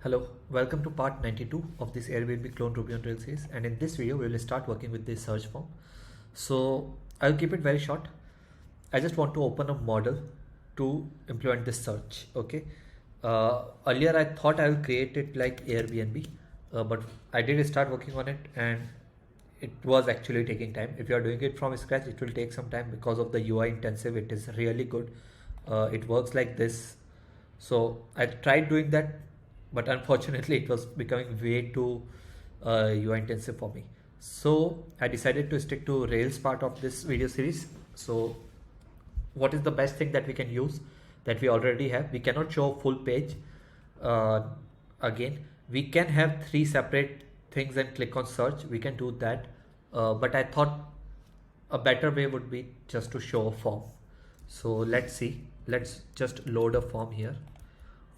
Hello, welcome to part 92 of this Airbnb Clone Ruby on Rails series, and in this video we will start working with this search form. So I'll keep it very short. I just want to open a model to implement this search. Okay. Earlier I thought I will create it like Airbnb, but I did start working on it and it was actually taking time. If you are doing it from scratch, it will take some time because of the UI intensive. It is really good. It works like this. So I tried doing that, but unfortunately it was becoming way too UI intensive for me. So I decided to stick to Rails part of this video series. So what is the best thing that we can use that we already have? We cannot show full page. Again, we can have three separate things and click on search. We can do that, but I thought a better way would be just to show a form. So let's see. Let's just load a form here.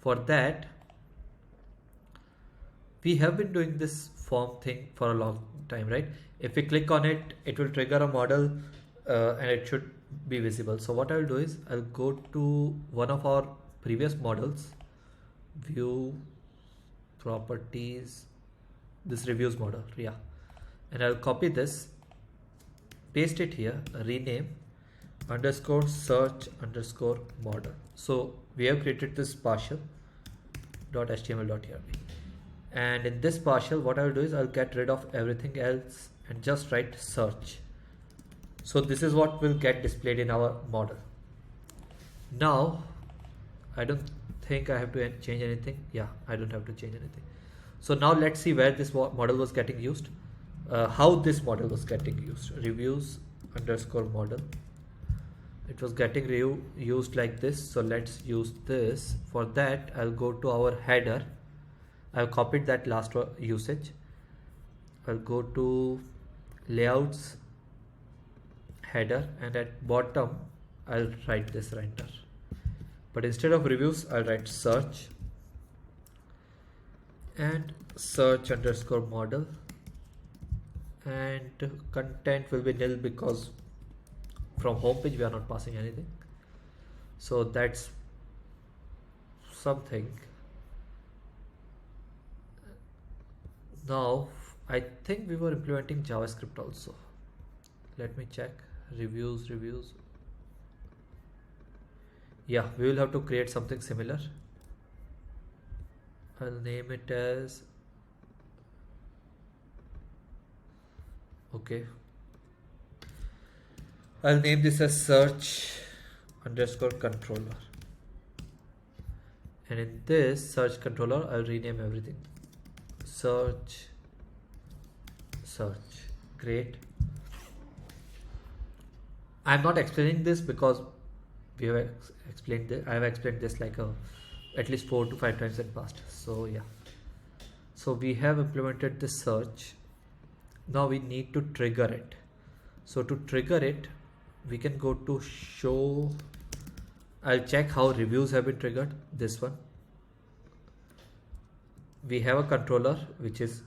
For that, we have been doing this form thing for a long time, right? If we click on it, it will trigger a model and it should be visible. So what I'll do is I'll go to one of our previous models, view properties, this reviews model, yeah, and I'll copy this, paste it here, rename underscore search underscore model. So we have created this partial .html.erb, and in this partial what I'll do is I'll get rid of everything else and just write search. So this is what will get displayed in our model. Now I don't think I have to change anything. Yeah, I don't have to change anything. So now let's see where this model was getting used, how this model was getting used. Reviews underscore model, it was getting used like this. So let's use this. For that I'll go to our header. I've copied that last usage. I'll go to layouts, header, and at bottom I'll write this render, but instead of reviews I'll write search and search underscore model, and content will be nil because from home page we are not passing anything. So that's something. Now I think we were implementing JavaScript also. Let me check. Reviews. Yeah, we will have to create something similar. I'll name it as, okay, I'll name this as search underscore controller, and in this search controller I'll rename everything search. Great. I'm not explaining this because we have explained this. I have explained this like at least 4 to 5 times in past. So yeah, so we have implemented this search. Now we need to trigger it. So to trigger it, we can go to show. I'll check how reviews have been triggered. This one, we have a controller which is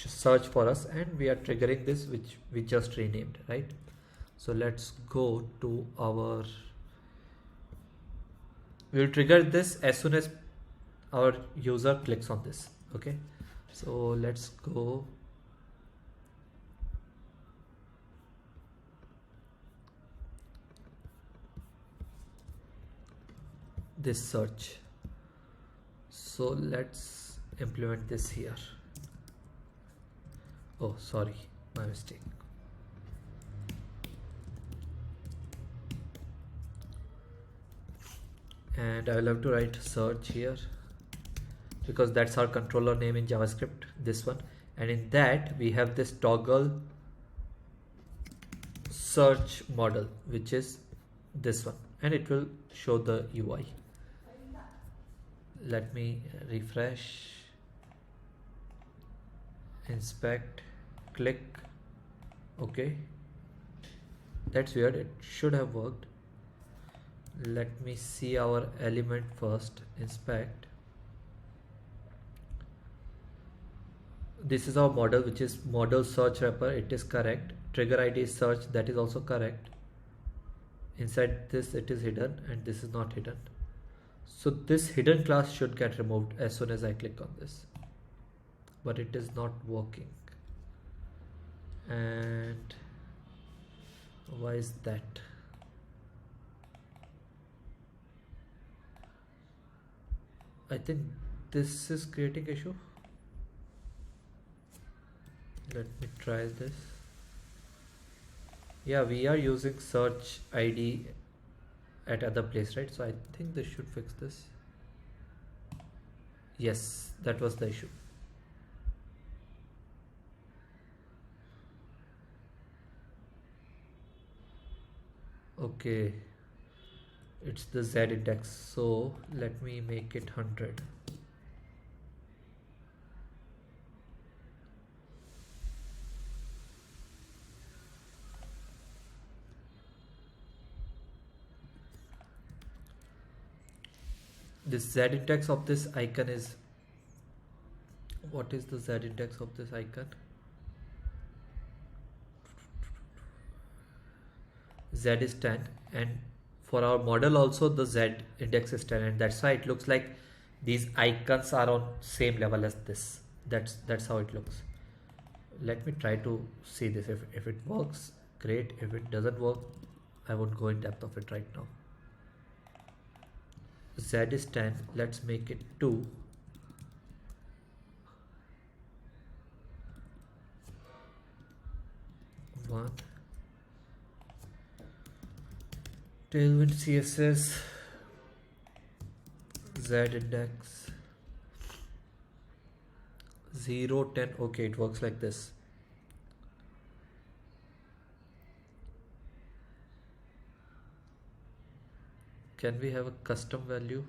search for us, and we are triggering this which we just renamed, right? So let's go to our, we'll trigger this as soon as our user clicks on this. Okay, so let's go. This search. So let's implement this here. Oh, sorry, my mistake. And I will have to write search here because that's our controller name in JavaScript, this one, and in that we have this toggle search model, which is this one, and it will show the UI. Let me refresh, inspect, click. Okay, that's weird. It should have worked. Let me see our element first. Inspect. This is our model, which is model search wrapper. It is correct. Trigger ID is search. That is also correct. Inside this it is hidden, and this is not hidden. So this hidden class should get removed as soon as I click on this, but it is not working. And why is that? I think this is creating issue. Let me try this. Yeah, we are using search ID at other place, right? So I think this should fix this. Yes, that was the issue. Okay, it's the Z index, so let me make it 100. This Z index of this icon is, what is the Z index of this icon? Z is 10, and for our model also the Z index is 10, and that's why it looks like these icons are on same level as this. That's how it looks. Let me try to see this. If it works, great. If it doesn't work, I won't go in depth of it right now. Z is 10, let's make it 2. One. Tailwind CSS Z index 0, 10. Okay, it works like this. Can we have a custom value?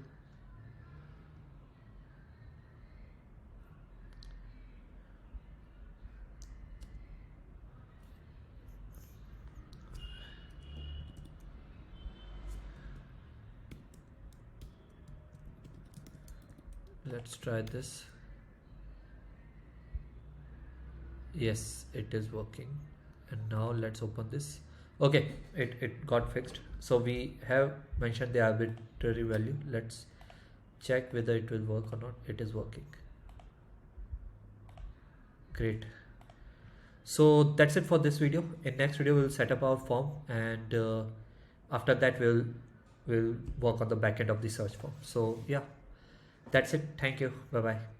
Let's try this. Yes, it is working. And now let's open this. Okay, it got fixed. So we have mentioned the arbitrary value. Let's check whether it will work or not. It is working. Great. So that's it for this video. In next video we'll set up our form, and after that we'll work on the backend of the search form. So yeah, that's it. Thank you. Bye bye.